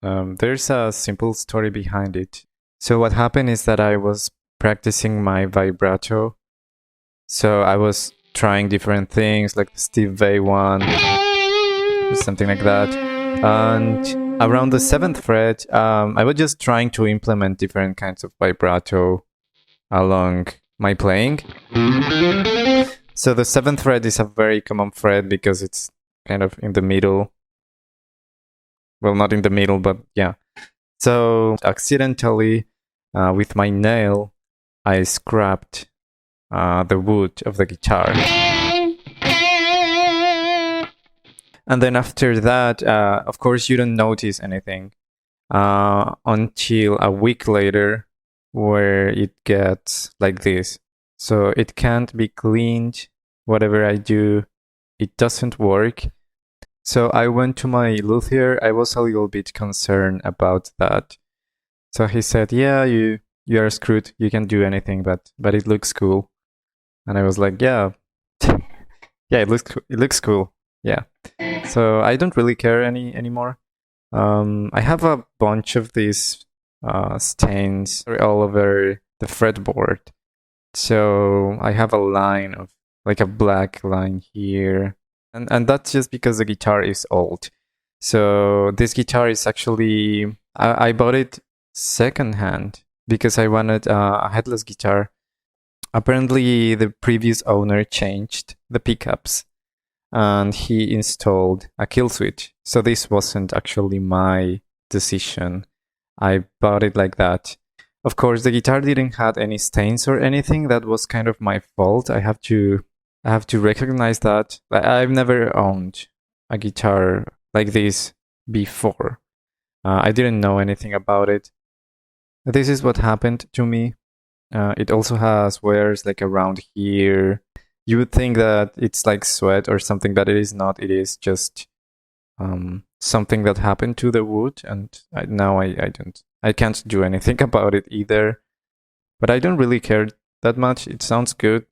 There's a simple story behind it. So what happened is that I was practicing my vibrato. So I was trying different things like the Steve Vai one, something like that. And around the seventh fret, I was just trying to implement different kinds of vibrato along my playing. So the seventh fret is a very common fret because it's kind of in the middle. Well, not in the middle, but yeah. So accidentally, with my nail, I scraped the wood of the guitar. And then after that, of course, you don't notice anything until a week later, where it gets like this. So it can't be cleaned. Whatever I do, it doesn't work. So I went to my luthier. I was a little bit concerned about that. So he said, "Yeah, you are screwed. You can do anything, but it looks cool." And I was like, "Yeah, yeah, it looks cool. Yeah." So I don't really care anymore. I have a bunch of these stains all over the fretboard. So I have a line of like a black line here. And that's just because the guitar is old. So this guitar is actually, I bought it secondhand because I wanted a headless guitar. Apparently the previous owner changed the pickups and he installed a kill switch. So this wasn't actually my decision. I bought it like that. Of course, the guitar didn't have any stains or anything. That was kind of my fault. I have to recognize that. I've never owned a guitar like this before. I didn't know anything about it. This is what happened to me. It also has wears like around here. You would think that it's like sweat or something, but it is not. It is just something that happened to the wood, and now I can't do anything about it either. But I don't really care that much. It sounds good.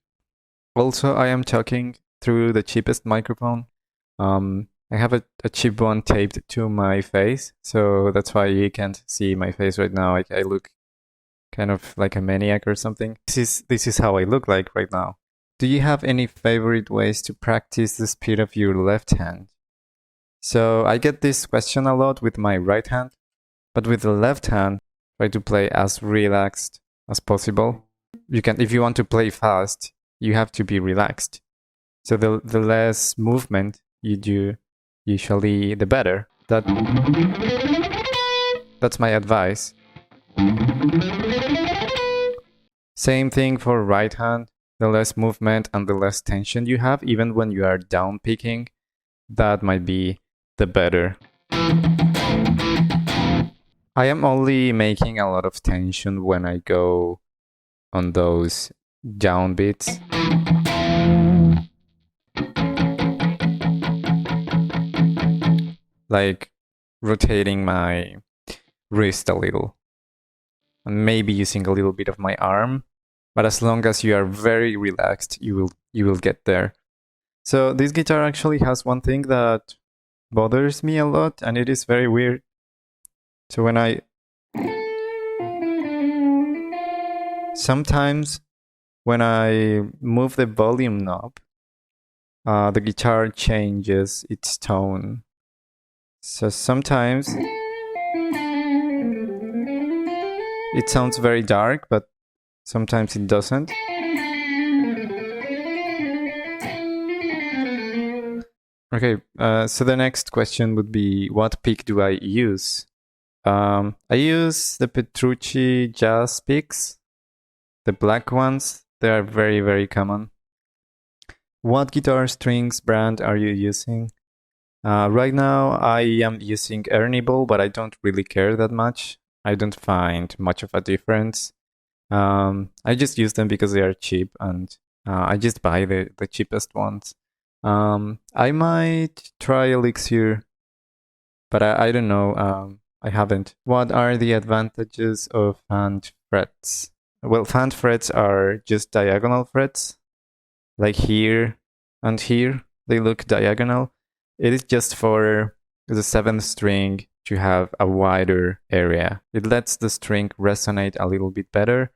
Also, I am talking through the cheapest microphone. I have a cheap one taped to my face, so that's why you can't see my face right now. I look kind of like a maniac or something. This is how I look like right now. Do you have any favorite ways to practice the speed of your left hand? So I get this question a lot with my right hand, but with the left hand, try to play as relaxed as possible. You can, if you want to play fast, you have to be relaxed. So the less movement you do, usually the better. That's my advice. Same thing for right hand. The less movement and the less tension you have, even when you are down picking, that might be the better. I am only making a lot of tension when I go on those down beats. Like rotating my wrist a little. And maybe using a little bit of my arm. But as long as you are very relaxed, you will get there. So this guitar actually has one thing that bothers me a lot, and it is very weird. So sometimes when I move the volume knob, the guitar changes its tone. So sometimes it sounds very dark, but sometimes it doesn't. Okay, so the next question would be, what pick do I use? I use the Petrucci Jazz picks, the black ones. They are very, very common. What guitar strings brand are you using? Right now, I am using Ernible, but I don't really care that much. I don't find much of a difference. I just use them because they are cheap, and I just buy the cheapest ones. I might try Elixir, but I don't know. I haven't. What are the advantages of hand frets? Well, hand frets are just diagonal frets, like here and here. They look diagonal. It is just for the seventh string to have a wider area. It lets the string resonate a little bit better,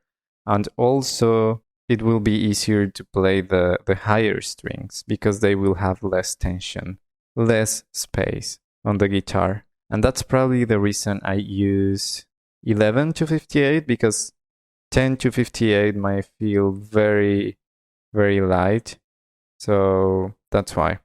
and also it will be easier to play the higher strings because they will have less tension, less space on the guitar. And that's probably the reason I use 11 to 58, because 10 to 58 might feel very, very light. So that's why.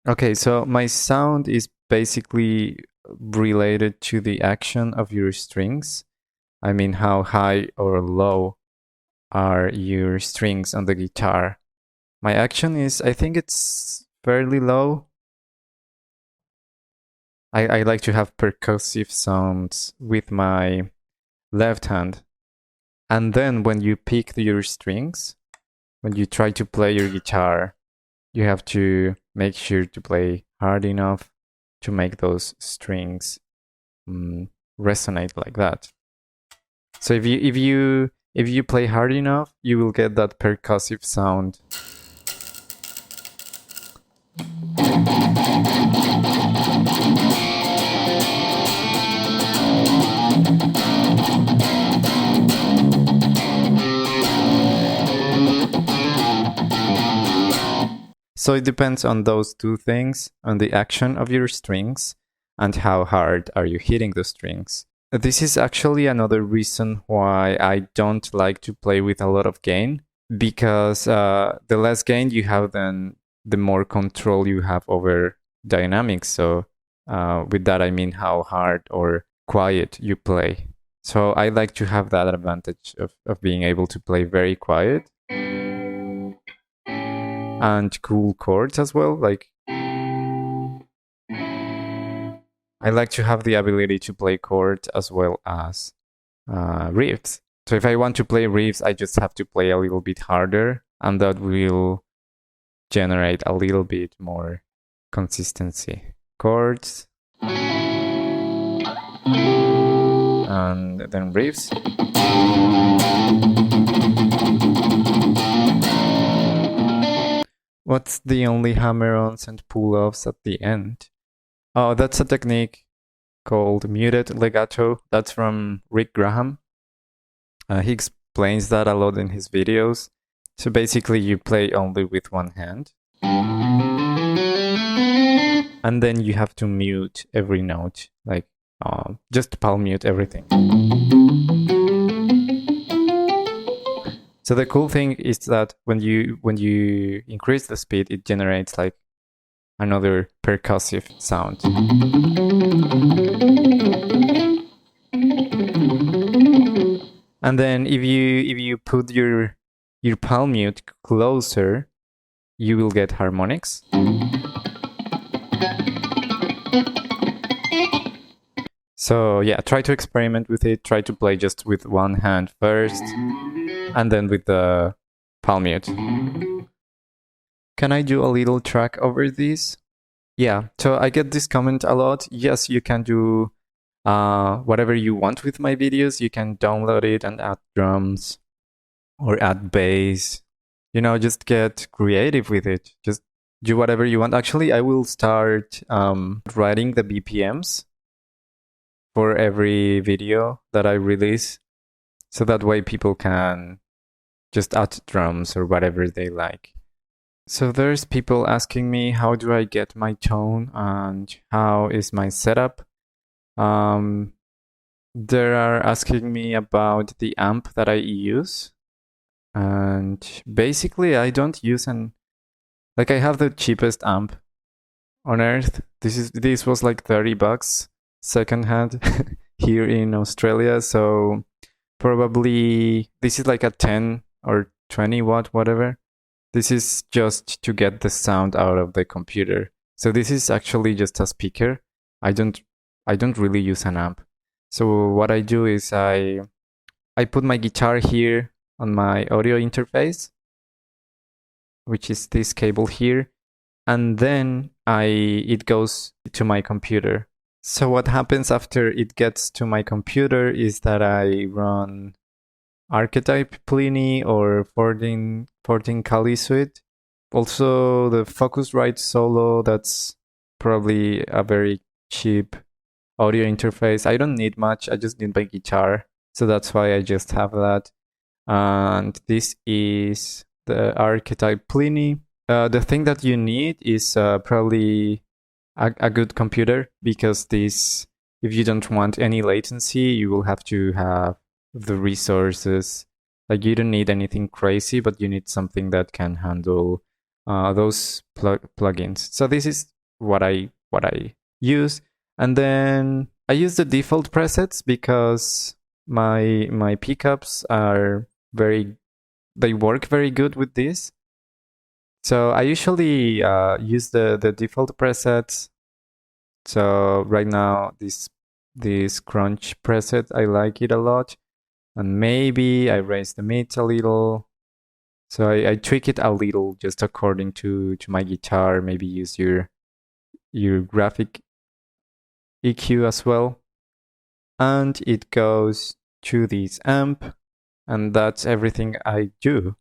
Okay, so my sound is basically related to the action of your strings. I mean, how high or low are your strings on the guitar. My action is, I think it's fairly low. I like to have percussive sounds with my left hand. And then when you pick your strings, when you try to play your guitar, you have to make sure to play hard enough to make those strings resonate like that. So if you play hard enough, you will get that percussive sound. So it depends on those two things, on the action of your strings and how hard are you hitting the strings. This is actually another reason why I don't like to play with a lot of gain, because the less gain you have, then the more control you have over dynamics. So with that, I mean how hard or quiet you play. So I like to have that advantage of being able to play very quiet and cool chords as well. Like, I like to have the ability to play chords as well as riffs. So if I want to play riffs, I just have to play a little bit harder, and that will generate a little bit more consistency. Chords, and then riffs. What's the only hammer-ons and pull-offs at the end? Oh, that's a technique called muted legato. That's from Rick Graham. He explains that a lot in his videos. So basically you play only with one hand. And then you have to mute every note, like just palm mute everything. So the cool thing is that when you increase the speed, it generates like another percussive sound. And then if you put your palm mute closer, you will get harmonics. So yeah, try to experiment with it. Try to play just with one hand first, and then with the palm mute. Can I do a little track over this? Yeah, so I get this comment a lot. Yes, you can do whatever you want with my videos. You can download it and add drums or add bass. You know, just get creative with it. Just do whatever you want. Actually, I will start writing the BPMs for every video that I release, so that way people can just add drums or whatever they like. So there's people asking me, how do I get my tone and how is my setup? They are asking me about the amp that I use. And basically I don't use I have the cheapest amp on earth. This was like $30 secondhand here in Australia. So probably this is like a 10 or 20 watt, whatever. This is just to get the sound out of the computer. So this is actually just a speaker. I don't really use an amp. So what I do is I put my guitar here on my audio interface, which is this cable here, and then it goes to my computer. So what happens after it gets to my computer is that I run Archetype Pliny or 14 Kali Suite. Also, the Focusrite Solo, that's probably a very cheap audio interface. I don't need much, I just need my guitar. So that's why I just have that. And this is the Archetype Pliny. The thing that you need is probably a good computer, because this, if you don't want any latency, you will have to have the resources. Like, you don't need anything crazy, but you need something that can handle those plugins. So this is what I use, and then I use the default presets because my pickups are very, they work very good with this. So I usually use the default presets. So right now, this crunch preset, I like it a lot. And maybe I raise the mids a little. So I tweak it a little just according to my guitar. Maybe use your graphic EQ as well. And it goes to this amp. And that's everything I do.